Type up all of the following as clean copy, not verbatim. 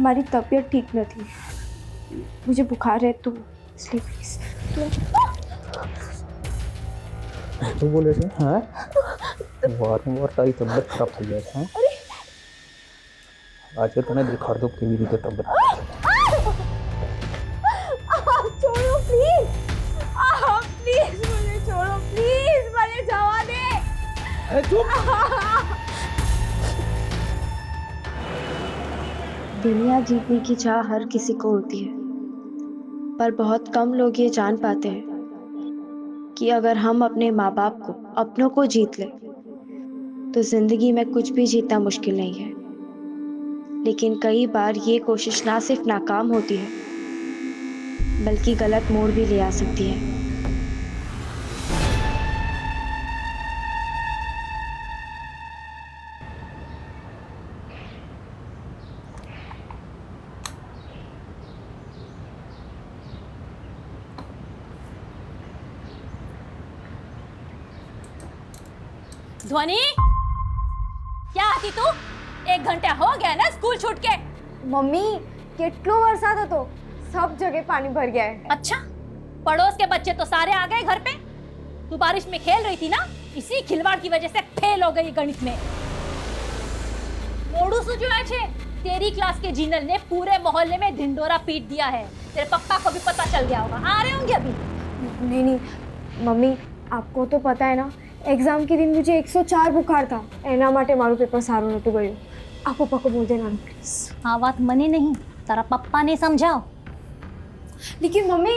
મારી તબિયત ઠીક નથી, मुझे बुखार है तो इसलिए प्लीज શું બોલે છે? હા, વારંવાર તારી તબિયત ખરાબ થઈ જાય છે. આજે તને દેખાડ દો કેવી રીતે તબિયત छोड़ो प्लीज, प्लीज मुझे छोड़ो प्लीज, मुझे जावा दे. અરે ચૂપ. दुनिया जीतने की चाह हर किसी को होती है, पर बहुत कम लोग ये जान पाते हैं कि अगर हम अपने माँ बाप को, अपनों को जीत ले तो जिंदगी में कुछ भी जीतना मुश्किल नहीं है. लेकिन कई बार ये कोशिश ना सिर्फ नाकाम होती है बल्कि गलत मोड़ भी ले आ सकती है. ध्वनि, क्या आती तू? 1 घंटा हो गया ना स्कूल छूट के. मम्मी કેટલો વરસાદ હતો, सब जगह पानी भर गया है. अच्छा, पड़ोस के बच्चे तो सारे आ गए घर पे. तू बारिश में खेल रही थी ना, इसी खिलवाड़ की वजह से फेल हो गई गणित में. मोड़ू सुजुआ छे, तेरी क्लास के जीनल ने पूरे मोहल्ले में ढिंडोरा पीट दिया है. तेरे पप्पा को भी पता चल गया होगा, आ रहे होंगे अभी. नहीं नहीं मम्मी, आपको तो पता है ना, एग्जाम के दिन मुझे 104 बुखार था, एना माटे मारू पेपर सारू नतु गयो. आप पप्पा को बोल देना प्लीज. हाँ, बात मने नहीं, तारा पप्पा ने समझाओ. लेकिन मम्मी,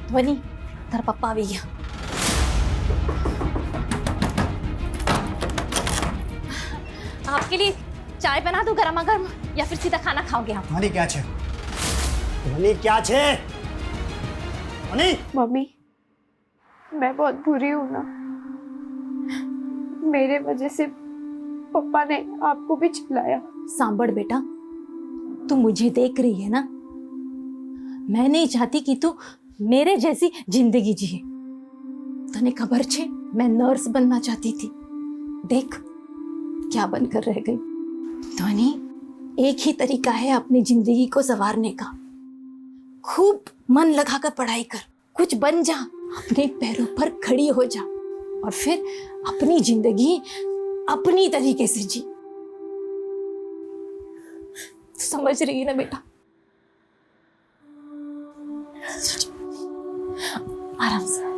ध्वनि, तारा पप्पा आ गया. आपके लिए चाय बना दूं गरमा गर्म, या फिर सीधा खाना खाओगे आप? ध्वनि क्या छे? ध्वनि क्या छे? ध्वनि, मम्मी मैं बहुत बुरी हूँ ना, मेरे वजह से पापा ने आपको भी चिल्लाया. सांबड़ बेटा, तू मुझे देख रही है ना, मैं नहीं चाहती कि तू मेरे जैसी जिंदगी जिए. तने खबर छे, मैं नर्स बनना चाहती थी. देख क्या बनकर रह गई. ध्वनि, एक ही तरीका है अपनी जिंदगी को संवारने का. खूब मन लगाकर पढ़ाई कर, कुछ बन जा, अपने पैरों पर खड़ी हो जा, और फिर अपनी जिंदगी अपनी तरीके से जी. समझ रही है ना बेटा? आराम से.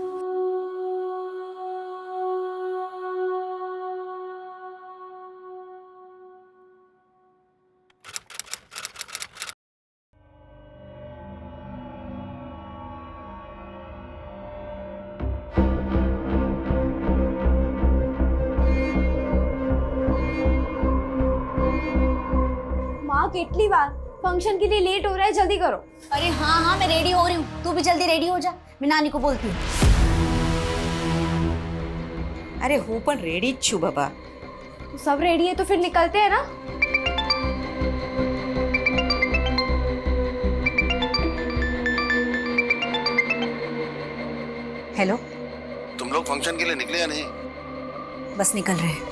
माँ कितनी बार, फंक्शन के लिए लेट हो रहा है, जल्दी करो. अरे हाँ हाँ, मैं रेडी हो रही हूँ, तू भी जल्दी रेडी हो जा. मैं नानी को बोलती हूँ. अरे હું પણ રેડી જ છું બાબા. सब रेडी है तो फिर निकलते हैं ना. हेलो, तुम लोग फंक्शन के लिए निकले या नहीं? बस निकल रहे हैं.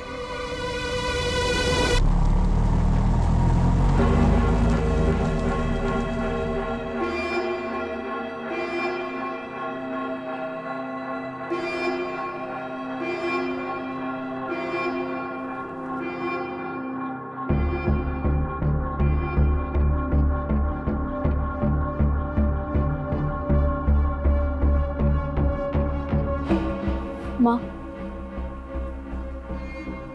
माँ,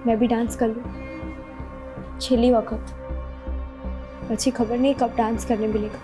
मैं भी डांस कर लूँ छेली वक्त. अच्छी खबर नहीं कब डांस करने मिलेगा.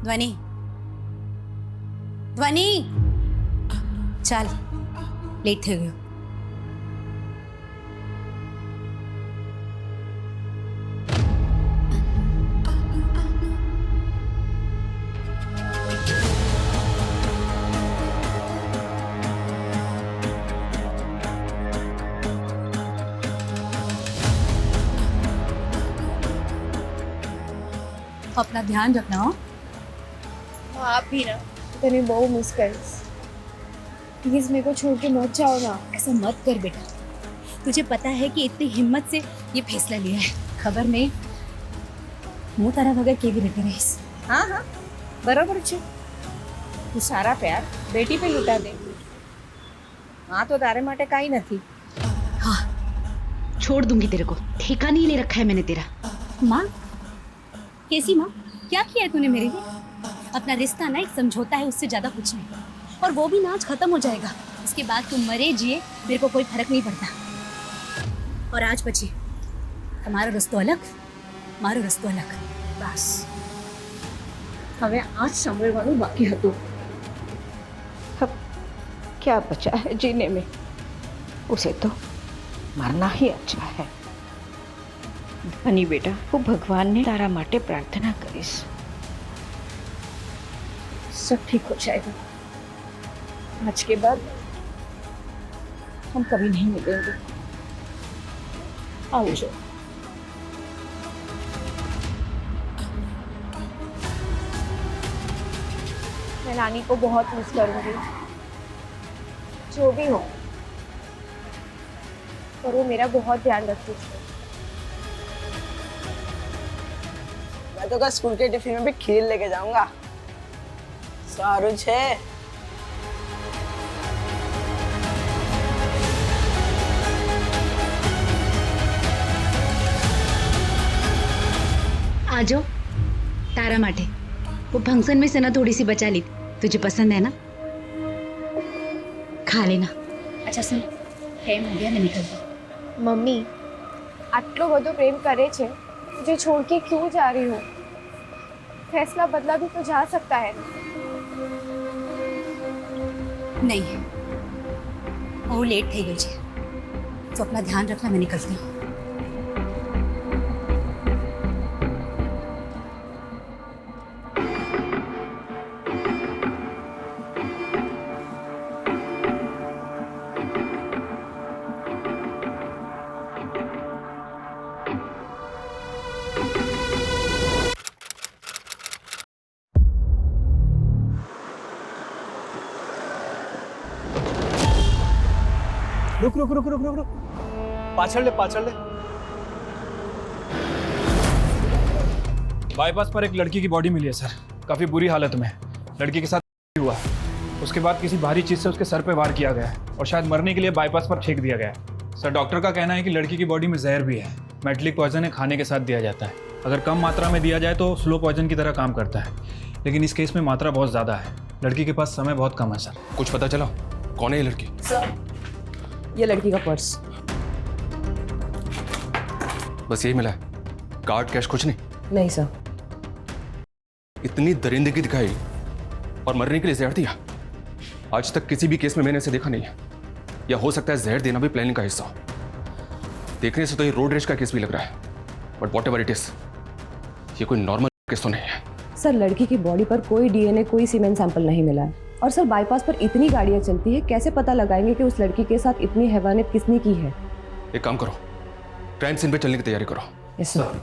ध्वनि, ध्वनि, चल लेट થઈ ગયો. अपना ध्यान रखना हो. आप भी ना तने बहुत मिस करीस. प्लीज मेरे को छोड़ के मत जाओ ना. ऐसा मत कर बेटा. तुझे पता है कि इतनी हिम्मत से ये फैसला लिया है. खबर नहीं હું તારા વગર કેવી રીતે રહીશ. हाँ हाँ बराबर છે. તું સારા પ્યાર બેટી पे લૂંટા દે. हाँ तो तारे માટે કાઈ નથી. हाँ, छोड़ दूंगी तेरे को. ठिकाना ही नहीं रखा है मैंने तेरा. माँ, कैसी माँ? क्या किया है तूने मेरे लिए? अपना रिश्ता ना एक समझौता है, उससे ज्यादा कुछ नहीं. और वो भी ना आज खत्म हो जाएगा. इसके बाद तुम मरे जिए मेरे को कोई फर्क नहीं पड़ता. और आज बची हमारा रस्तो अलग, मारो रस्तो अलग. બસ હવે આ જ સાંભળવાનું બાકી હતું. अब क्या बचा है जीने में? उसे तो मरना ही अच्छा है. धनी बेटा, वो भगवान ने तारा माटे प्रार्थना करीश. सब ठीक हो जाएगा. आज के बाद हम कभी नहीं मिलेंगे. आओ जो. मैं नानी को बहुत मिस करूंगी. जो भी हो, पर वो मेरा बहुत ध्यान रखती है. मैं तो कल स्कूल के टिफिन में भी खीर लेके जाऊंगा. सारू छे. आ जाओ तारा माटे. वो फंक्शन में से ना थोड़ी सी बचा ली. तुझे पसंद है ना? खा लेना. अच्छा सुन, टाइम हो गया, मैं निकलती हूँ. मम्मी, आटलो બધો પ્રેમ કરે છે, मुझे छोड़ के क्यों जा रही हो? फैसला बदला भी तो जा सकता है. नहीं, वो लेट થઈ ગયું છે. तो अपना ध्यान रखना, मैं निकलती हूँ. रुक रुक रुक रुक रुक रुक. पाछड़ ले, पाछड़ ले. बाईपास पर एक लड़की की बॉडी मिली है सर. काफी बुरी हालत में. लड़की के साथ हुआ. उसके बाद किसी भारी चीज से उसके सर पे वार किया गया है और शायद मरने के लिए बाईपास पर फेंक दिया गया है. सर डॉक्टर का कहना है कि लड़की की बॉडी में जहर भी है. मेटलिक पॉइजन है, खाने के साथ दिया जाता है. अगर कम मात्रा में दिया जाए तो स्लो पॉइजन की तरह काम करता है, लेकिन इस केस में मात्रा बहुत ज्यादा है. लड़की के पास समय बहुत कम है सर. कुछ पता चला कौन है ये लड़की? सर, ये लड़की का पर्स. बस यही मिला है? कार्ड कैश कुछ नहीं? नहीं सर. इतनी दरिंदगी दिखाई और मरने के लिए जहर दिया. आज तक किसी भी केस में मैंने इसे देखा नहीं है. या हो सकता है जहर देना भी प्लानिंग का हिस्सा हो. देखने से तो ये रोड रेज का केस भी लग रहा है. But what ever it is, ये कोई नॉर्मल केस तो नहीं है. सर लड़की की बॉडी पर कोई डीएनए, कोई सीमेंट सैंपल नहीं मिला है. और सर बाईपास पर इतनी गाड़ियां चलती है, कैसे पता लगाएंगे कि उस लड़की के साथ इतनी हैवानियत किसने की है? एक काम करो, क्राइम सीन पे चलने की तैयारी करो. Yes sir.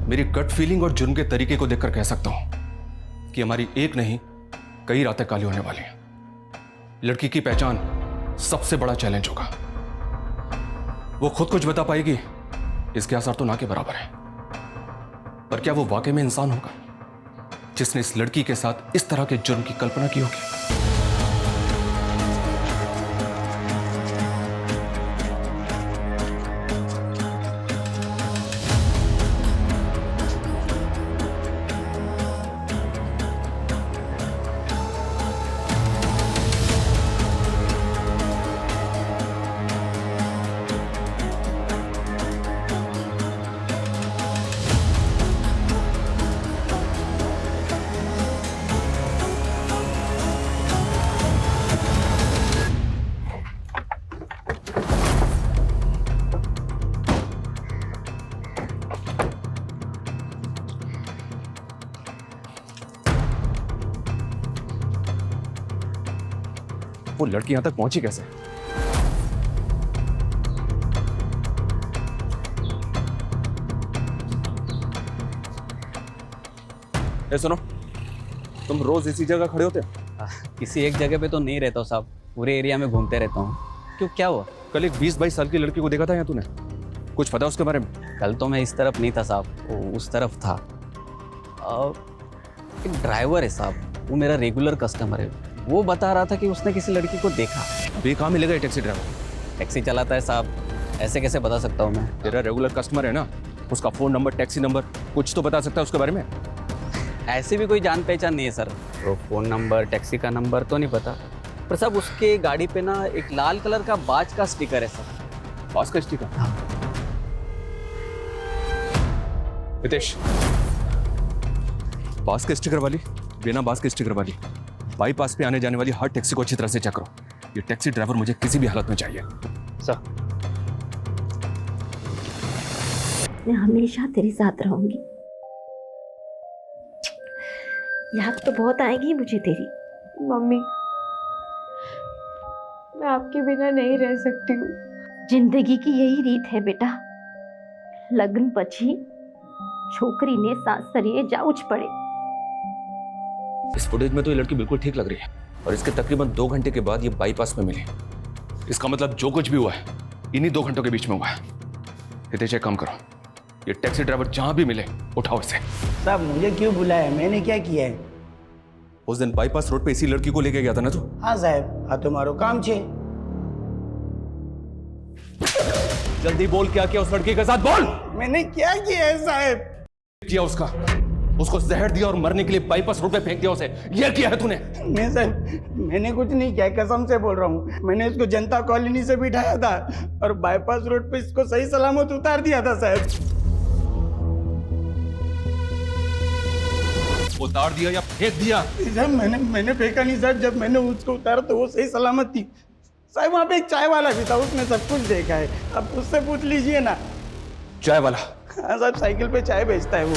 मेरी गट फीलिंग और जुर्म के तरीके को देखकर कह सकता हूं कि हमारी एक नहीं कई रातें काली होने वाली हैं. लड़की की पहचान सबसे बड़ा चैलेंज होगा. वो खुद कुछ बता पाएगी इसके आसार तो ना के बराबर है. पर क्या वो वाकई में इंसान होगा जिसने इस लड़की के साथ इस तरह के जुर्म की कल्पना की होगी? वो लड़की यहां तक पहुंची कैसे? ए सुनो, तुम रोज इसी जगह खड़े होते हो? किसी एक जगह पे तो नहीं रहता हूँ साहब, पूरे एरिया में घूमते रहता हूँ। क्यों, क्या हुआ? कल एक 20-22 साल की लड़की को देखा था यहाँ तूने, कुछ पता उसके बारे में? कल तो मैं इस तरफ नहीं था साहब, वो उस तरफ था। एक ड्राइवर है साहब, वो मेरा रेगुलर कस्टमर है, वो बता रहा था कि उसने किसी लड़की को देखा। बे कहाँ मिलेगा ये टैक्सी ड्राइवर? टैक्सी चलाता है साहब, ऐसे कैसे बता सकता हूँ मैं? तेरा रेगुलर कस्टमर है ना, उसका फ़ोन नंबर, टैक्सी नंबर कुछ तो बता सकता है उसके बारे में? ऐसी भी कोई जान पहचान नहीं है सर, वो फ़ोन नंबर, टैक्सी का नंबर तो नहीं पता, पर साहब उसके गाड़ी पे ना एक लाल कलर का बाज का स्टिकर है सर। बाज का स्टिकर? हितेश, बाज के स्टिकर वाली, बिना बाज के स्टिकर वाली बाईपास पे आने जाने वाली हर टैक्सी को अच्छी तरह से चेक करो। ये टैक्सी ड्राइवर मुझे किसी भी हालत में चाहिए। सर, मैं हमेशा तेरे साथ रहूंगी। याद तो बहुत आएगी मुझे तेरी। मम्मी, मैं आपके बिना नहीं रह सकती हूँ। जिंदगी की यही रीत है बेटा, लग्न पछी छोकरी ने सासरिये जाउच पड़े। इस फुटेज में तो ये लड़की बिल्कुल ठीक लग रही है और इसके तकरीबन 2 घंटे के बाद ये बाईपास में मिली। इसका मतलब जो कुछ भी हुआ है इन्हीं 2 घंटों के बीच में हुआ है। हितेश एक काम करो, ये टैक्सी ड्राइवर जहां भी मिले उठाओ इसे। साहब मुझे क्यों बुलाया, मैंने क्या किया है? उस दिन बाईपास रोड पे इसी लड़की को लेके गया था ना तू? हाँ साहब, हाँ तुम्हारो काम छे। जल्दी बोल, क्या किया उस लड़की के साथ? बोल। मैंने क्या किया है साहब? किया उसको जहर दिया और मरने के लिए बाईपास रोड पे फेंक दिया उसे, ये किया है तूने? नहीं साहब, मैंने कुछ नहीं किया, कसम से बोल रहा हूँ। मैंने इसको जनता कॉलोनी से बिठाया था और बाईपास रोड पे इसको सही सलामत उतार दिया था साहब। उतार दिया या फेंक दिया? साहब मैंने फेंका नहीं साहब, जब मैंने उसको उतारा तो वो सही सलामत थी साहब। वहाँ पे एक चाय वाला भी था, उसने सब कुछ देखा है, अब उससे पूछ लीजिए ना। चाय वाला? हाँ साहब, साइकिल पे चाय बेचता है वो।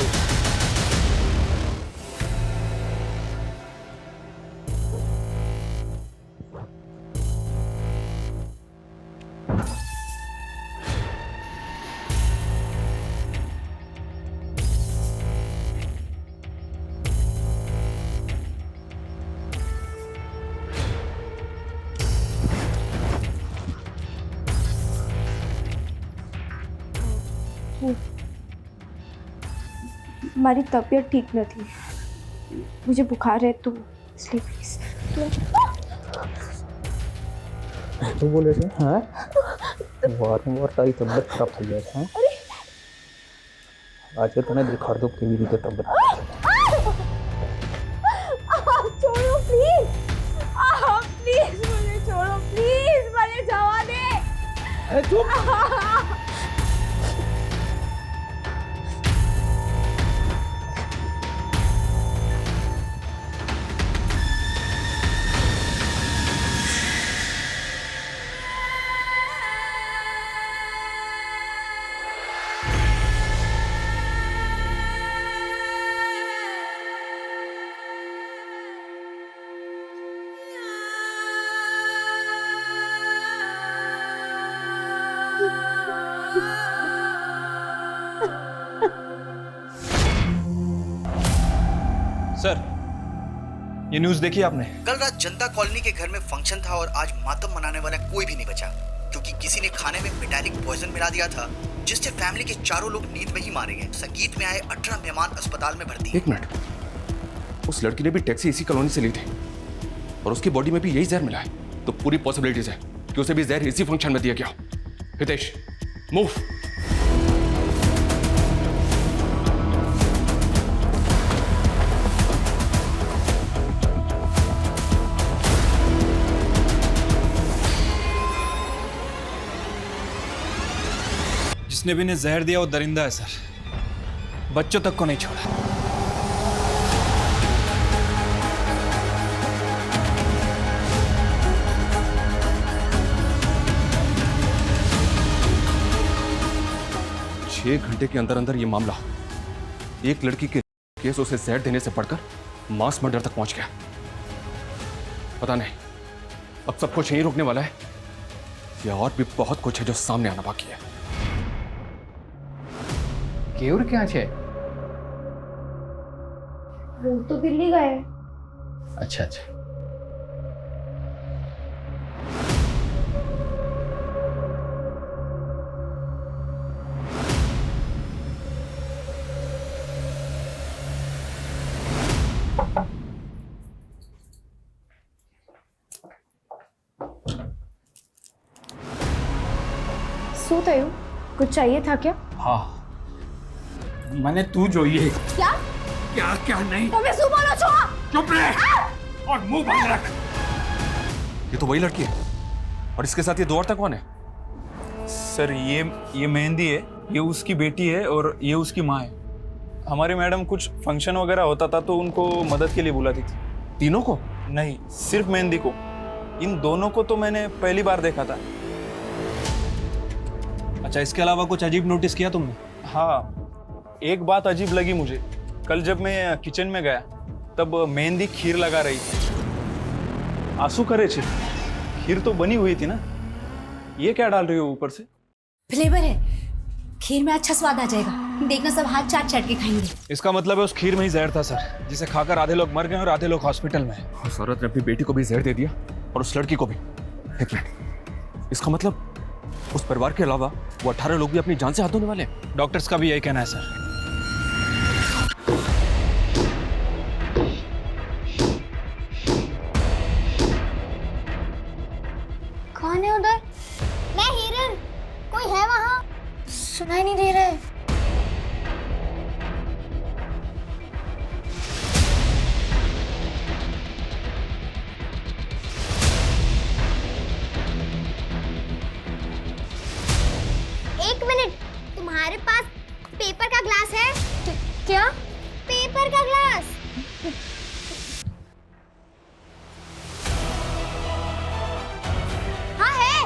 हमारी तबीयत ठीक न थी, मुझे बुखार है, तो इसलिए प्लीज। तो बोले थे हाँ, वारंवार तारी तबियत खराब થઈ જાય છે। આજે તને દેખાડ દો કેવી રીતે તબિયત। छोड़ो प्लीज, प्लीज मुझे छोड़ो, प्लीज मुझे जवा दे। अरे चुप। सर, ये न्यूज़ देखी आपने? कल रात जनता कॉलोनी के घर में फंक्शन था और आज मातम मनाने वाला कोई भी नहीं बचा, क्योंकि किसी ने खाने में मेटालिक पॉइजन मिला दिया था, जिससे फैमिली के चारों लोग नींद में ही मारे गए। संगीत में आए 18 मेहमान अस्पताल में भर्ती। एक मिनट, उस लड़की ने भी टैक्सी इसी कॉलोनी से ली थी और उसकी बॉडी में भी यही जहर मिला है, तो पूरी पॉसिबिलिटीज है कि उसे भी जहर इसी फंक्शन में दिया गया। हितेश, मूव। जिसने भी इन्हें जहर दिया वो दरिंदा है सर, बच्चों तक को नहीं छोड़ा। छह घंटे के अंदर अंदर ये मामला एक लड़की के केस उसे जहर देने से बढ़कर मास मर्डर तक पहुंच गया। पता नहीं अब सब कुछ यहीं रुकने वाला है या और भी बहुत कुछ है जो सामने आना बाकी है? केवर क्या है? वो तो दिल्ली गए। अच्छा अच्छा। શું થયું? कुछ चाहिए था क्या? हाँ, मैंने तू जो ये क्या क्या क्या नहीं। તમે શું બોલો છો? चुप रहे और मुंह बंद रख। ये तो वही लड़की है। और इसके साथ ये दो औरतें कौन है? सर ये मेहंदी है, ये उसकी बेटी है और ये उसकी माँ है। हमारी मैडम कुछ फंक्शन वगैरह होता था तो उनको मदद के लिए बुलाती थी। तीनों को? नहीं, सिर्फ मेहंदी को। इन दोनों को तो मैंने पहली बार देखा था। अच्छा, इसके अलावा कुछ अजीब नोटिस किया तुमने? हाँ, एक बात अजीब लगी मुझे। कल जब मैं किचन में गया तब मेहंदी खीर लगा रही थी। आंसू करे छे, खीर तो बनी हुई थी ना, ये क्या डाल रही हो ऊपर से? फ्लेवर है, खीर में अच्छा स्वाद आ जाएगा। देखना सब हाथ चाट चाट के खाएंगे। इसका मतलब है उस खीर में ही जहर था सर, जिसे खाकर आधे लोग मर गए और आधे लोग हॉस्पिटल में। उस औरत ने अपनी बेटी को भी जहर दे दिया और उस लड़की को भी। एक मिनट, इसका मतलब उस परिवार के अलावा वो 18 लोग भी अपनी जान से हाथ धोने वाले हैं? डॉक्टर्स का भी यही कहना है सर। कौन है उधर? मैं हिरन। कोई है वहाँ? सुनाई नहीं दे रहा है। एक मिनट, तुम्हारे पास पेपर का ग्लास है? क्या? पेपर का ग्लास। हाँ है।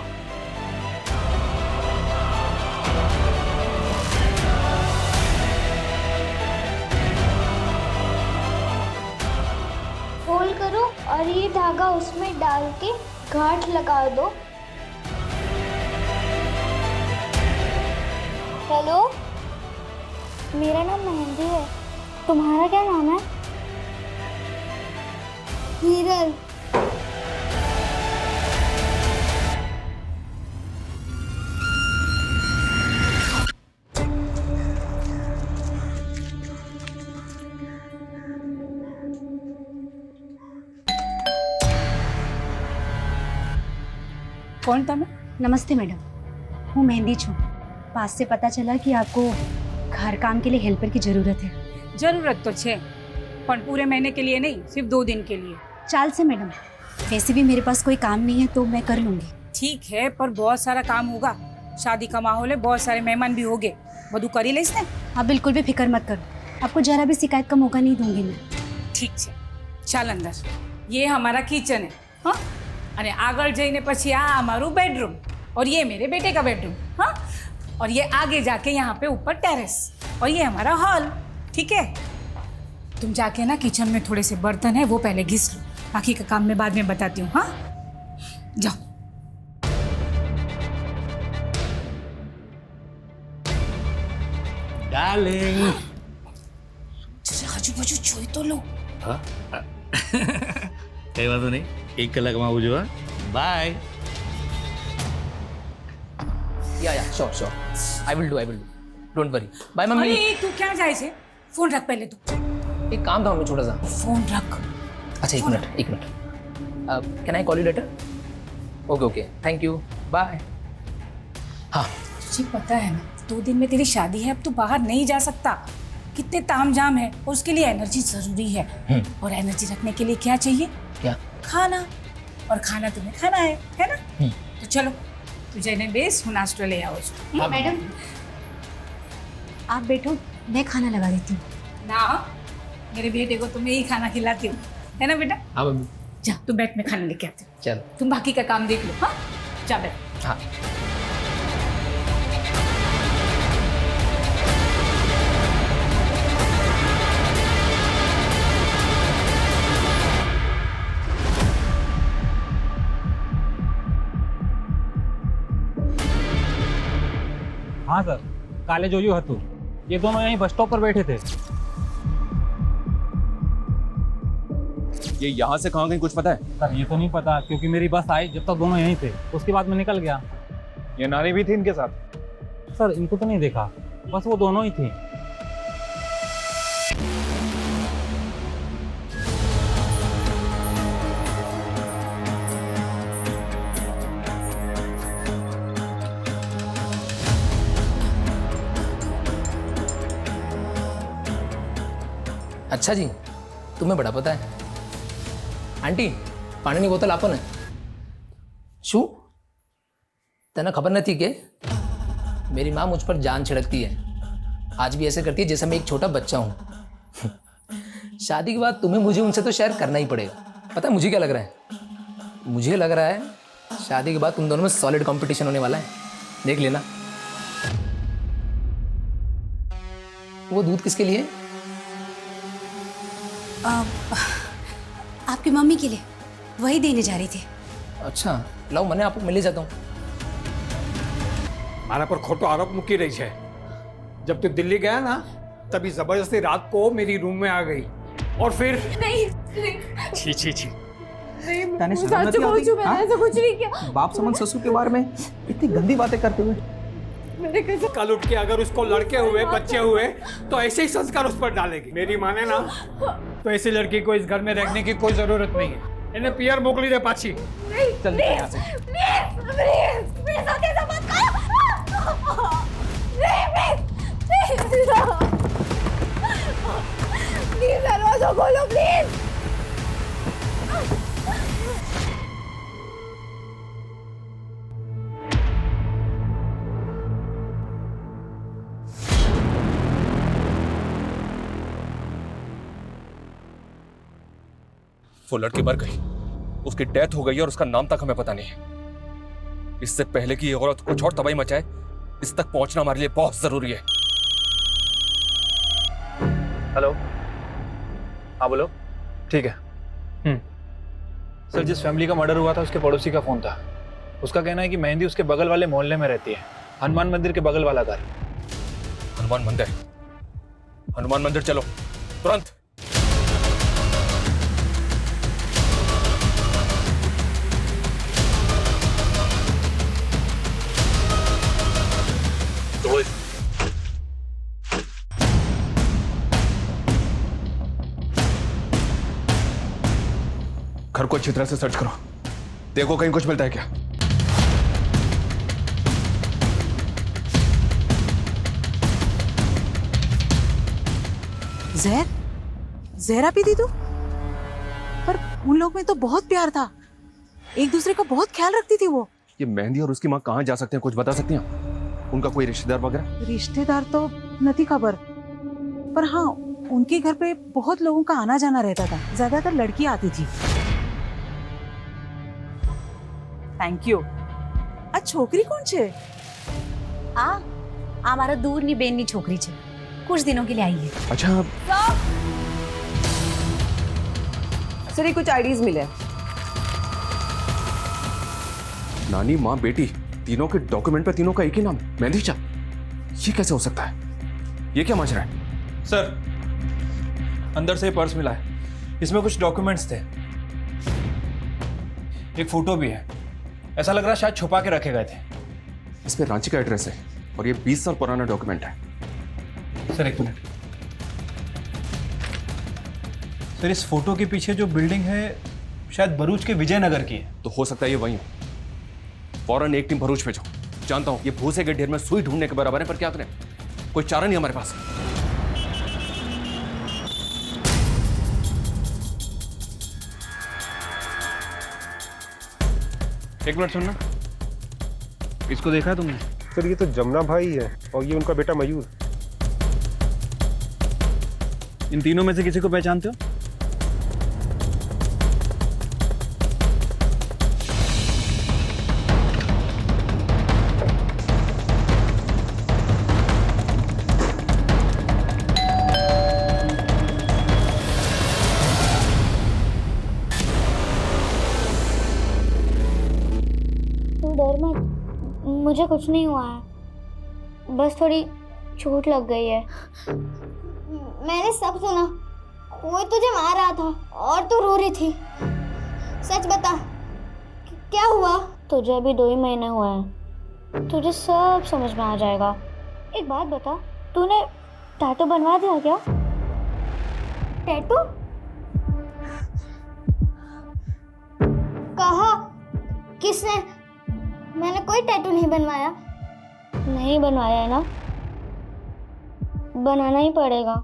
फोल्ड करो और ये धागा उसमें डाल के गांठ लगा दो। हेलो, मेरा नाम मेहंदी है। तुम्हारा क्या नाम है? हीरल। कौन था मैं? नमस्ते मैडम, हूँ मेहंदी छू। पास से पता चला कि आपको घर काम के लिए हेल्पर की जरूरत है। जरूरत तो छे, पर पूरे महीने के लिए नहीं, सिर्फ 2 दिन के लिए। चाल से मैडम, वैसे भी मेरे पास कोई काम नहीं है तो मैं कर लूंगी। ठीक है, पर बहुत सारा काम होगा। शादी का माहौल है, बहुत सारे मेहमान भी होंगे। બધું કરી લઈશ ને? आप बिल्कुल भी फिक्र मत करो, आपको जरा भी शिकायत का मौका नहीं दूंगी मैं। ठीक है, ચાલ અંદર। ये हमारा किचन है, हाँ, અને આગળ જઈને પછી આ અમારું बेडरूम और ये मेरे बेटे का बेडरूम, हाँ, और ये आगे जाके यहाँ पे ऊपर टेरेस और ये हमारा हॉल। ठीक है, तुम जाके ना किचन में थोड़े से बर्तन है वो पहले घिस लो, बाकी का काम मैं बाद में बताती हूँ। हाँ, जाओ। डार्लिंग, આજુ બાજુ જોઈ તો લો। हाँ कई वांधो नहीं, 1 કલાકમાં આવું છું। બાય। या sure I will do don't worry. Bye mummy. अरे तू क्या जाए छे? फोन रख पहले तू। एक काम था हमें छोटा सा। फोन रख। अच्छा, एक minute. Can I call you later? Okay thank you, bye. हाँ, तुझे पता है ना, 2 दिन में तेरी शादी है, अब तू बाहर नहीं जा सकता। कितने तामझाम है और उसके लिए एनर्जी जरूरी है। और एनर्जी रखने के लिए क्या चाहिए? क्या? खाना। और खाना तुम्हें खाना है ना? तो चलो, तुझे ने बेस हूँ नाश्ता ले आओ। मैडम, आप बैठो, मैं खाना लगा देती हूँ। ना, मेरे बेटे को तो मैं ही खाना खिलाती हूँ, है ना बेटा? हाँ मम्मी। जा, तू बैठ, मैं खाना लेके आती हूँ। चलो, तुम बाकी का काम देख लो। हाँ, जा बैठ। हाँ। हाँ सर, काले जोजू हतू, ये दोनों यहीं बस स्टॉप पर बैठे थे। ये यहाँ से कहाँ गई कुछ पता है? सर ये तो नहीं पता, क्योंकि मेरी बस आई जब तक दोनों यहीं थे, उसके बाद मैं निकल गया। ये नानी भी थी इनके साथ? सर इनको तो नहीं देखा, बस वो दोनों ही थी। अच्छा जी, तुम्हें बड़ा पता है। आंटी, पाણીની બોતલ આપો ને। શું તને ખબર નથી કે मेरी माँ मुझ पर जान छिड़कती है, आज भी ऐसे करती है जैसे मैं एक छोटा बच्चा हूँ। शादी के बाद तुम्हें मुझे उनसे तो शेयर करना ही पड़ेगा। पता है मुझे क्या लग रहा है? मुझे लग रहा है शादी के बाद तुम दोनों में सॉलिड कंपटीशन होने वाला है, देख लेना। वो दूध किसके लिए? आपकी मम्मी के लिए, वही देने जा रही थी। अच्छा, लाओ मैंने आपको मिले जाता हूँ। मारा पर खोटो आरोप मुकी रही है। जब तू दिल्ली गया ना, तभी जबरदस्ती रात को मेरी रूम में आ गई और फिर नहीं। छी छी छी। मैंने सच बोल चुका, मैंने ऐसा कुछ नहीं किया। बाप समन ससुर के बारे में इतनी गंदी बातें करते हुए मेरे कैसे कल उठ के अगर उसको लड़के हुए बच्चे हुए तो ऐसे ही संस्कार उस पर डालेगी। मेरी माने ना तो ऐसी लड़की को इस घर में रखने की कोई जरूरत नहीं है। इन्हें पियर मोकली दे पाची। चल यहाँ से। दरवाजा खोलो प्लीज। वो लड़की मर गई, उसकी डेथ हो गई और उसका नाम तक हमें पता नहीं है। इससे पहले कि ये औरत कुछ और तबाही मचाए, इस तक पहुंचना हमारे लिए बहुत जरूरी है। हेलो, हाँ बोलो। ठीक है। सर, जिस फैमिली का मर्डर हुआ था उसके पड़ोसी का फोन था। उसका कहना है कि मेहंदी उसके बगल वाले मोहल्ले में रहती है, हनुमान मंदिर के बगल वाला घर। हनुमान मंदिर? हनुमान मंदिर चलो तुरंत। घर को अच्छी तरह से सर्च करो, देखो कहीं कुछ मिलता है क्या। जहरा पी थी तू? पर उन लोग में तो बहुत प्यार था, एक दूसरे का बहुत ख्याल रखती थी वो। ये मेहंदी और उसकी माँ कहाँ जा सकते हैं, कुछ बता सकती हैं? उनका कोई रिश्तेदार वगैरह? रिश्तेदार तो नहीं खबर, पर हाँ उनके घर पे बहुत लोगों का आना जाना रहता था, ज्यादातर लड़की आती थी। Thank you. आ छोकरी कौन छे? हमारा दूर बेन नी छोकरी छे, कुछ दिनों के लिए आई है। अच्छा सर, ये कुछ आईडीज मिले। नानी माँ बेटी तीनों के डॉक्यूमेंट पे तीनों का एक ही नाम, मेहंदी चा। ये कैसे हो सकता है? ये क्या माजरा है? सर, अंदर से पर्स मिला है, इसमें कुछ डॉक्यूमेंट्स थे, एक फोटो भी है। ऐसा लग रहा है शायद छुपा के रखे गए थे। इस पे रांची का एड्रेस है और ये 20 साल पुराना डॉक्यूमेंट है। सर एक मिनट। सर, इस फोटो के पीछे जो बिल्डिंग है शायद भरूच के विजयनगर की है। तो हो सकता है ये वही हो। फौरन एक टीम भरूच भेजो। जानता हूं ये भूसे के ढेर में सुई ढूंढने के बराबर है, पर क्या करें, कोई चारा नहीं हमारे पास। एक मिनट सुनना, इसको देखा है तुमने? सर ये तो जमुना भाई है और ये उनका बेटा मयूर। इन तीनों में से किसी को पहचानते हो? डर मत, मुझे कुछ नहीं हुआ है। बस थोड़ी चोट लग गई है। मैंने सब सुना, कोई तुझे मार रहा था और तू रो रही थी। सच बता, क्या हुआ? तुझे अभी 2 ही महीने हुए हैं, तुझे सब समझ में आ जाएगा। एक बात बता, तूने टैटू बनवा दिया क्या? टैटू? कहा? किसने? मैंने कोई टैटू नहीं बनवाया। नहीं बनवाया है ना? बनाना ही पड़ेगा।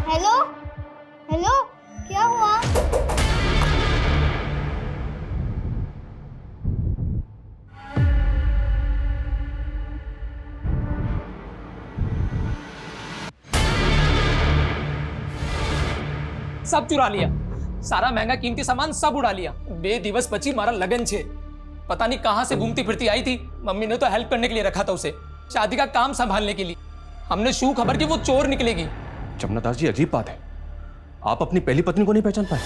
हेलो हेलो, क्या हुआ? सब चुरा लिया, सारा महंगा कीमती सामान सब उड़ा लिया। 2 दिवस પછી મારા લગન છે। पता नहीं कहां से घूमती फिरती आई थी। मम्मी ने तो हेल्प करने के लिए रखा था उसे, शादी का काम संभालने के लिए। हमने शू खबर की वो चोर निकलेगी। जमुना दास जी, अजीब बात है, आप अपनी पहली पत्नी को नहीं पहचान पाए?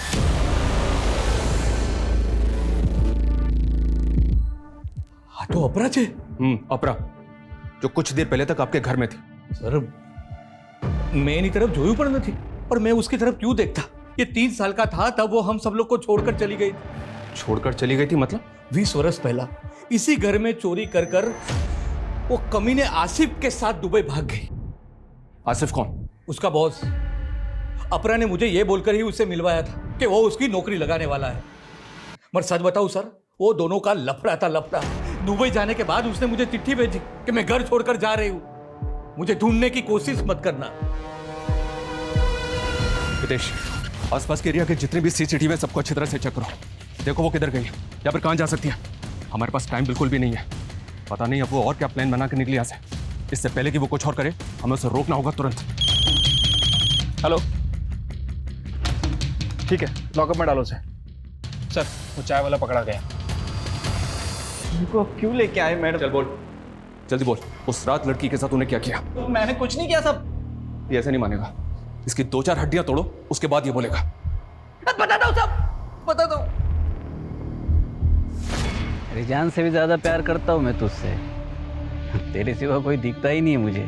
हाँ तो अपरा छे। अपरा, जो कुछ देर पहले तक आपके घर में थी। सर, मैं इनकी तरफ जोयू पर नहीं थी, और मैं उसकी तरफ क्यों देखता? ये 3 साल का था तब वो हम सब लोग को छोड़कर चली गई। छोड़कर चली गई थी मतलब? 20 वर्ष पहला इसी घर में चोरी कर कर वो कमीने आसिफ के साथ दुबई भाग गई। आसिफ कौन? उसका बॉस। अपरा ने मुझे ये बोलकर ही उससे मिलवाया था कि वो उसकी नौकरी लगाने वाला है। मगर सच बताऊं सर, वो दोनों का लफड़ा था, लफड़ा। दुबई जाने के बाद उसने मुझे चिट्ठी भेजी कि मैं घर छोड़कर जा रही हूं, मुझे ढूंढने की कोशिश मत करना। हितेश, आसपास के एरिया के जितने भी सीसीटीवी सबको अच्छी तरह से चेक करो। देखो वो किधर गई है या फिर कहां जा सकती है। हमारे पास टाइम बिल्कुल भी नहीं है। पता नहीं अब वो और क्या प्लान बना के निकली यहाँ से। इससे पहले कि वो कुछ और करे, हमें उसे रोकना होगा तुरंत। हेलो, ठीक है, लॉकअप में डालो उसे। सर, वो चाय वाला पकड़ा गया। इनको क्यों लेके आए मैडम? चल बोल, जल्दी बोल, उस रात लड़की के साथ तूने क्या किया? मैंने कुछ नहीं किया सब। ये ऐसे नहीं मानेगा, इसकी 2-4 हड्डियां तोड़ो, उसके बाद ये बोलेगा। बता दो सब, बता दो। तेरी जान से भी ज्यादा प्यार करता हूं मैं तुझसे। तेरे सिवा कोई दिखता ही नहीं है मुझे।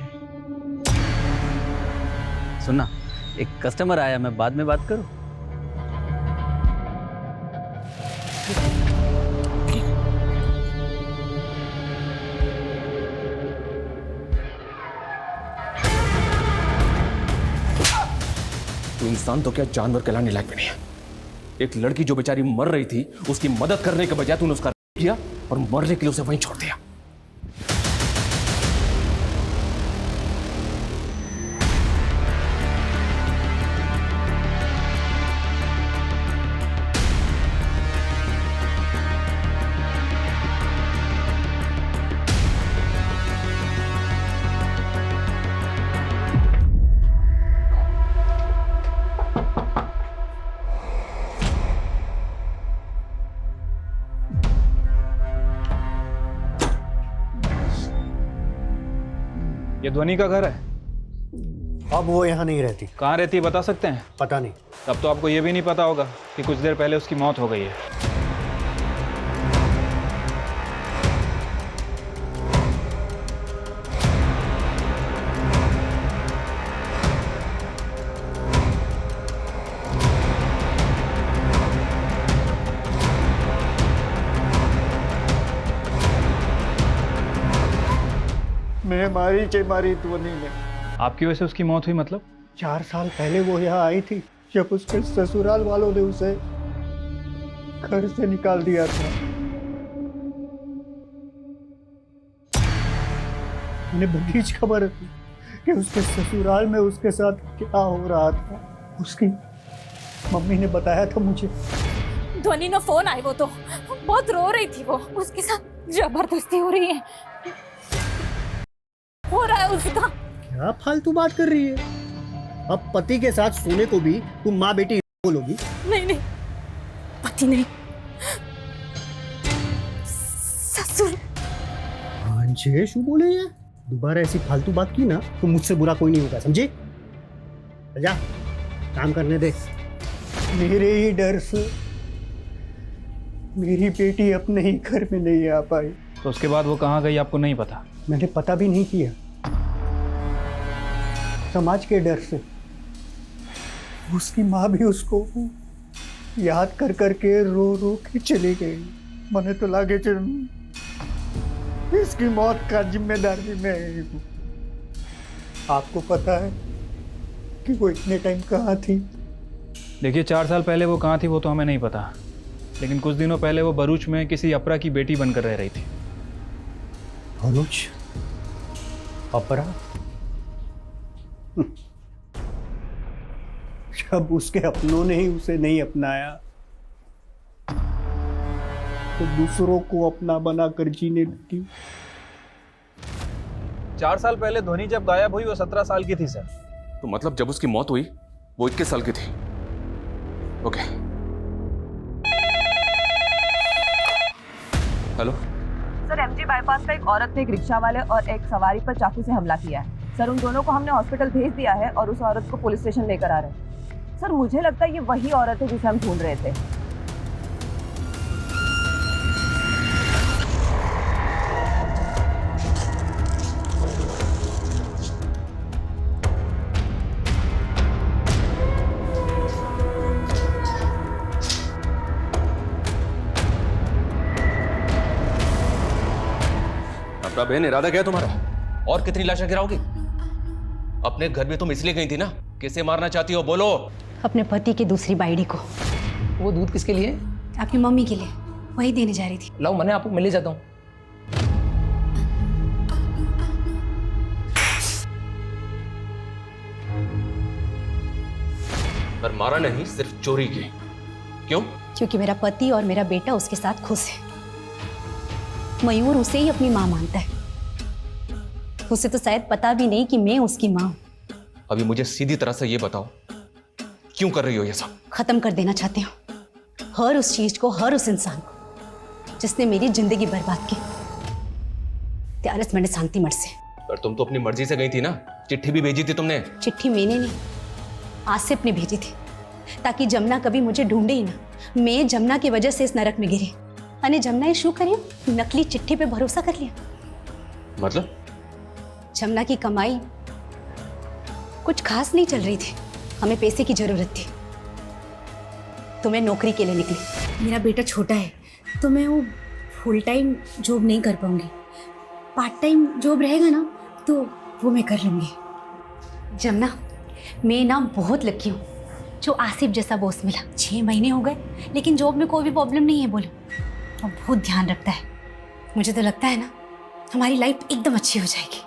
सुनना, एक कस्टमर आया, मैं बाद में बात करूं? तू इंसान तो क्या जानवर कहलाने लायक भी नहीं है। एक लड़की जो बेचारी मर रही थी, उसकी मदद करने के बजाय तूने उसका किया और मरने के लिए उसे वहीं छोड़ दिया। ये ध्वनि का घर है? अब वो यहाँ नहीं रहती। कहाँ रहती है बता सकते हैं? पता नहीं। तब तो आपको ये भी नहीं पता होगा कि कुछ देर पहले उसकी मौत हो गई है। मैं मारी चे मारी ध्वनि ने। आपकी वजह से उसकी मौत हुई मतलब? 4 साल पहले वो यहाँ आई थी, जब उसके ससुराल वालों ने उसे घर से निकाल दिया था। उन्हें बगीच खबर थी कि उसके ससुराल में उसके साथ क्या हो रहा था। उसकी मम्मी ने बताया था मुझे। ध्वनि ने फोन आई, वो तो बहुत रो रही थी। वो उसके साथ जबरदस्ती हो रही है, हो रहा है उसका। क्या फालतू बात कर रही है? अब पति के साथ सोने को भी तुम माँ बेटी बोलोगी? नहीं नहीं, पति नहीं, ससुर। अंशे शू बोले ये? दोबारा ऐसी फालतू बात की ना तो मुझसे बुरा कोई नहीं होगा, समझे? जा काम करने दे। मेरे ही डर से मेरी बेटी अपने ही घर में नहीं आ पाई। तो उसके बाद वो कहाँ गई आपको नहीं पता? मैंने पता भी नहीं किया, समाज के डर से। उसकी माँ भी उसको याद कर करके रो रो के चली गई। मैंने तो लागे इसकी मौत का जिम्मेदार भी मैं ही हूँ। आपको पता है कि वो इतने टाइम कहाँ थी? देखिए 4 साल पहले वो कहाँ थी वो तो हमें नहीं पता, लेकिन कुछ दिनों पहले वो भरूच में किसी अपरा की बेटी बनकर रह रही थी। भरूच? अपरा? जब उसके अपनों ने ही उसे नहीं अपनाया तो दूसरों को अपना बनाकर जीने लगी। 4 साल पहले धोनी जब गायब हुई वो 17 साल की थी सर। तो मतलब जब उसकी मौत हुई वो 21 साल की थी। Okay. Hello sir, MG bypass पे एक औरत ने एक रिक्शा वाले और एक सवारी पर चाकू से हमला किया है। सर, उन दोनों को हमने हॉस्पिटल भेज दिया है और उस औरत को पुलिस स्टेशन लेकर आ रहे हैं। सर, मुझे लगता है ये वही औरत है जिसे हम ढूंढ रहे थे। अपना बहन, इरादा क्या है तुम्हारा? और कितनी लाशें गिराओगी? अपने घर में तुम इसलिए गई थी ना, किसे मारना चाहती हो बोलो? अपने पति की दूसरी बाइडी को। वो दूध किसके लिए? आपकी मम्मी के लिए, वही देने जा रही थी। लाओ, मैंने आपको मिल ही जाता हूँ। पर मारा नहीं, सिर्फ चोरी की। क्यों? क्योंकि मेरा पति और मेरा बेटा उसके साथ खुश है। मयूर उसे ही अपनी माँ मानता है। उसे तो शायद पता भी नहीं कि मैं उसकी माँ हूं। अभी मुझे सीधी तरह से ये बताओ, क्यों कर रही हो ये सब? खत्म कर देना चाहती हूँ हर उस चीज को, हर उस इंसान को जिसने मेरी जिंदगी बर्बाद की। त्यारस मैंने शांति मठ से। पर तुम तो अपनी मर्जी से गई थी ना, चिट्ठी भी भेजी थी तुमने। चिट्ठी मैंने नहीं, आसिफ ने भेजी थी, ताकि जमुना कभी मुझे ढूंढे ही ना। मैं जमुना की वजह से इस नरक में गिरी। अने जमुना ये शू करियो? नकली चिट्ठी पे भरोसा कर लिया। मतलब? जमुना की कमाई कुछ खास नहीं चल रही थी, हमें पैसे की जरूरत थी, तो मैं नौकरी के लिए निकली। मेरा बेटा छोटा है तो मैं वो फुल टाइम जॉब नहीं कर पाऊंगी। पार्ट टाइम जॉब रहेगा ना तो वो मैं कर लूंगी। जमुना, मैं ना बहुत लकी हूँ जो आसिफ जैसा बॉस मिला। 6 महीने हो गए लेकिन जॉब में कोई भी प्रॉब्लम नहीं है बोलो, और बहुत ध्यान रखता है। मुझे तो लगता है ना हमारी लाइफ एकदम अच्छी हो जाएगी।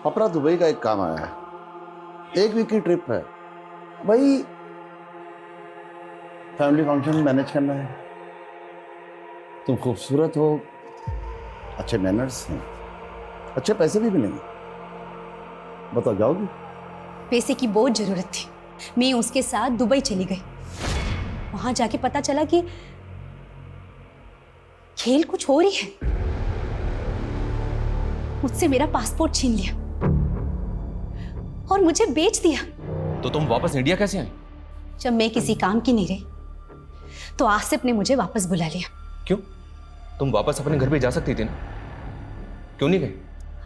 अपना दुबई का एक काम आया है, 1 वीक की ट्रिप है भाई। फैमिली फंक्शन मैनेज करना है। तुम खूबसूरत हो, अच्छे मैनर्स हैं, अच्छे पैसे भी मिलेंगे। बताओ, जाओगी? पैसे की बहुत जरूरत थी। मैं उसके साथ दुबई चली गई। वहां जाके पता चला कि खेल कुछ हो रही है। मुझसे मेरा पासपोर्ट छीन लिया और मुझे बेच दिया। तो तुम वापस इंडिया कैसे आई? जब मैं किसी काम की नहीं रही तो आसिफ ने मुझे वापस बुला लिया। क्यों? तुम वापस अपने घर पे जा सकती थी ना, क्यों नहीं गई?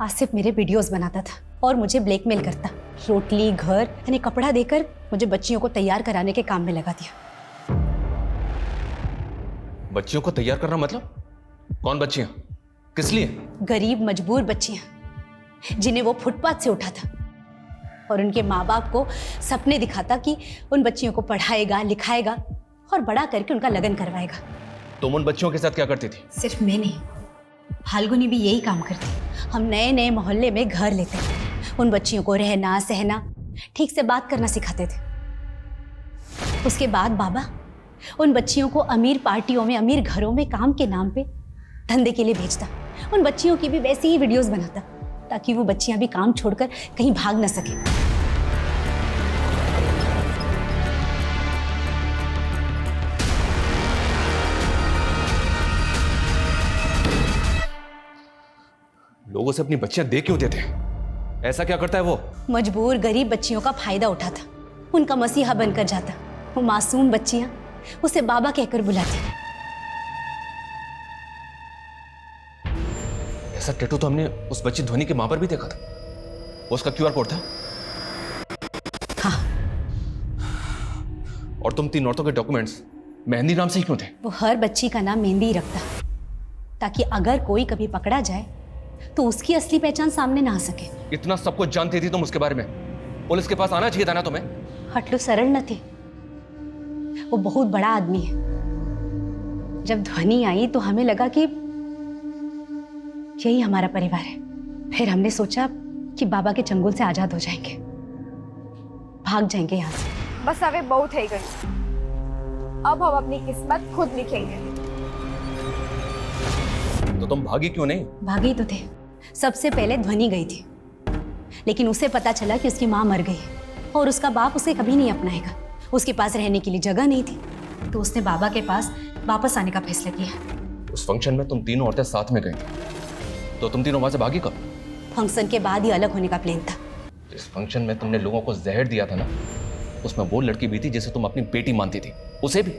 आसिफ मेरे वीडियोस बनाता था और मुझे ब्लैकमेल करता। रोटली, घर यानी कपड़ा देकर मुझे बच्चियों को तैयार कराने के काम में लगा दिया। बच्चियों को तैयार करना मतलब? कौन बच्चियां? किस लिए? गरीब मजबूर बच्चियां जिन्हें वो फुटपाथ से उठाता और उनके माँ बाप को सपने दिखाता कि उन बच्चियों को पढ़ाएगा, लिखाएगा और बड़ा करके उनका लगन करवाएगा। तुम उन बच्चियों के साथ क्या करती थी? सिर्फ मैं नहीं, फाल्गुनी भी यही काम करती। हम नए नए मोहल्ले में घर लेते, उन बच्चियों को रहना सहना, ठीक से बात करना सिखाते थे। उसके बाद बाबा उन बच्चियों को अमीर पार्टियों में, अमीर घरों में काम के नाम पे धंधे के लिए भेजता। उन बच्चियों की भी वैसे ही वीडियोस बनाता ताकि वो बच्चियां भी काम छोड़कर कहीं भाग न सके। लोगों से अपनी बच्चियां दे क्यों देते? ऐसा क्या करता है वो? मजबूर गरीब बच्चियों का फायदा उठाता, उनका मसीहा बनकर जाता। वो मासूम बच्चियां उसे बाबा कहकर बुलाती। ऐसा टैटू तो हमने उस बच्ची ध्वनि के मां पर भी देखा था। वो उसका QR कोड था। हाँ। और तुम 3 औरतों के डॉक्यूमेंट्स मेहंदी नाम से ही क्यों थे? वो हर बच्ची का नाम मेहंदी ही रखता, ताकि अगर कोई कभी पकड़ा जाए तो उसकी असली पहचान सामने ना आ सके। इतना सब कुछ जानती थी तुम उसके बारे में, पुलिस के पास आना चाहिए था ना तुम्हें। हटलू सरल न थे, वो बहुत बड़ा आदमी है। जब ध्वनि आई तो हमें लगा कि यही हमारा परिवार है। फिर हमने सोचा कि बाबा के चंगुल से आजाद हो जाएंगे, भाग जाएंगे यहाँ से। बस હવે બહુ થઈ ગયું, अब हम अपनी किस्मत खुद लिखेंगे। तो तुम भागी क्यों नहीं? भागी तो थे। सबसे पहले ध्वनि गई थी, लेकिन उसे पता चला कि उसकी माँ मर गई है और उसका बाप उसे कभी नहीं अपनाएगा। उसके पास रहने के लिए जगह नहीं थी, तो उसने बाबा के पास वापस आने का फैसला किया। उस फंक्शन में तुम तीनों औरतें साथ में गई, तो तुम तीनों वहां से भागी कब? फंक्शन के बाद ही अलग होने का प्लान था। इस फंक्शन में तुमने लोगों को जहर दिया था ना, उसमें वो लड़की भी थी जिसे तुम अपनी बेटी मानती थी, उसे भी।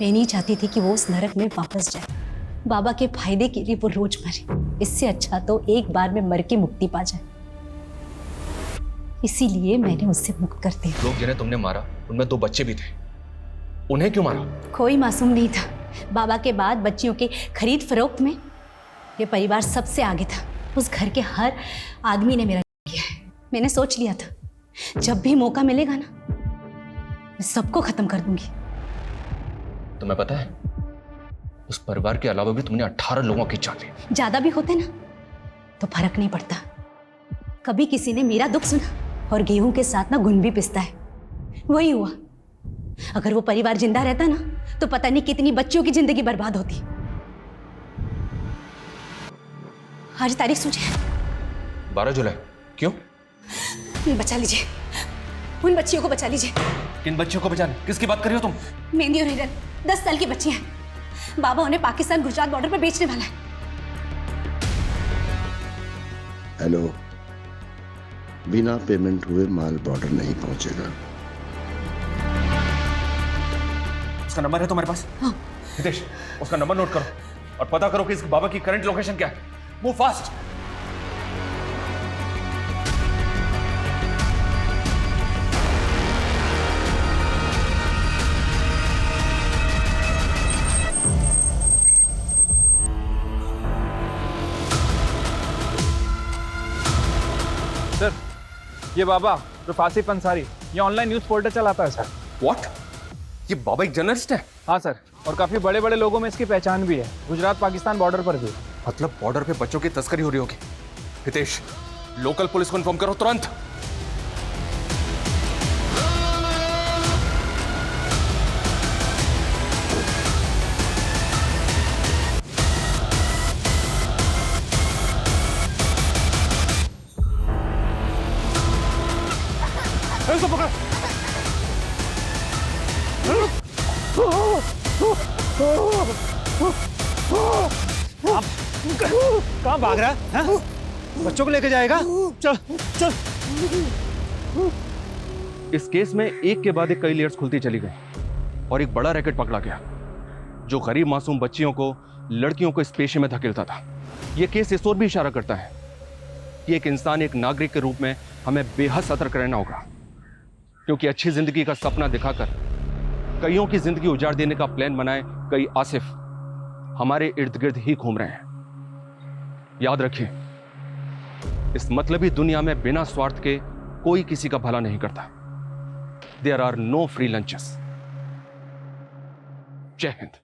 मैं नहीं चाहती थी कि वो उस नरक में वापस जाए। बाबा के फायदे के लिए वो रोज मरे, इससे अच्छा तो एक बार में मर के मुक्ति पा जाए। इसीलिए मैंने उससे मुक्त कर दिया। लोग जिन्हें तुमने मारा उनमें 2 बच्चे भी थे, उन्हें क्यों मारा? कोई मासूम नहीं था। बाबा के बाद बच्चियों के खरीद फरोख्त में ये परिवार सबसे आगे था। उस घर के हर आदमी ने मेरा किया है। मैंने सोच लिया था जब भी मौका मिलेगा ना, मैं सबको खत्म कर दूंगी। तुम्हें पता है, उस परिवार के अलावा भी तुमने 18 लोगों की जान ली। ज्यादा भी होते ना तो फर्क नहीं पड़ता। कभी किसी ने मेरा दुख सुना, और गेहूं के साथ ना घुन भी पिसता है, वही हुआ। अगर वो परिवार जिंदा रहता ना तो पता नहीं कितनी बच्चियों की जिंदगी बर्बाद होती। आज तारीख सोचिए, 12 जुलाई। क्यों? बचा लीजिए, उन बच्चियों को बचा लीजिए। किन बच्चियों को बचाने? किसकी बात कर रही हो तुम? मेहंदी और हिरन 10 साल की बच्ची हैं। बाबा उन्हें पाकिस्तान गुजरात बॉर्डर पर बेचने वाला है। हेलो, बिना पेमेंट हुए माल बॉर्डर नहीं पहुंचेगा। उसका नंबर है तुम्हारे पास? हाँ। हितेश, उसका नंबर नोट करो और पता करो कि इसके बाबा की करंट लोकेशन क्या है। Move fast. सर, ये बाबा आसिफ अंसारी, ये ऑनलाइन न्यूज पोर्टल चलाता है सर। व्हाट? ये बाबा एक जर्नलिस्ट है? हाँ सर, और काफी बड़े बड़े लोगों में इसकी पहचान भी है, गुजरात पाकिस्तान बॉर्डर पर भी। मतलब बॉर्डर पे बच्चों की तस्करी हो रही होगी। हितेश, लोकल पुलिस को इन्फॉर्म करो तुरंत। इसको पकड़ो। कहाँ भाग रहा है? बच्चों को लेके जाएगा? चल चल। इस केस में एक के बाद एक कई लेयर्स खुलती चली गई और एक बड़ा रैकेट पकड़ा गया जो गरीब मासूम बच्चियों को, लड़कियों को इस पेशे में धकेलता था। यह केस इस ओर भी इशारा करता है कि एक इंसान, एक नागरिक के रूप में हमें बेहद सतर्क रहना होगा, क्योंकि अच्छी जिंदगी का सपना दिखाकर कईयों की जिंदगी उजाड़ देने का प्लान बनाए कई आसिफ हमारे इर्द गिर्द ही घूम रहे हैं। याद रखिए, इस मतलबी दुनिया में बिना स्वार्थ के कोई किसी का भला नहीं करता। There are no free lunches. जय हिंद।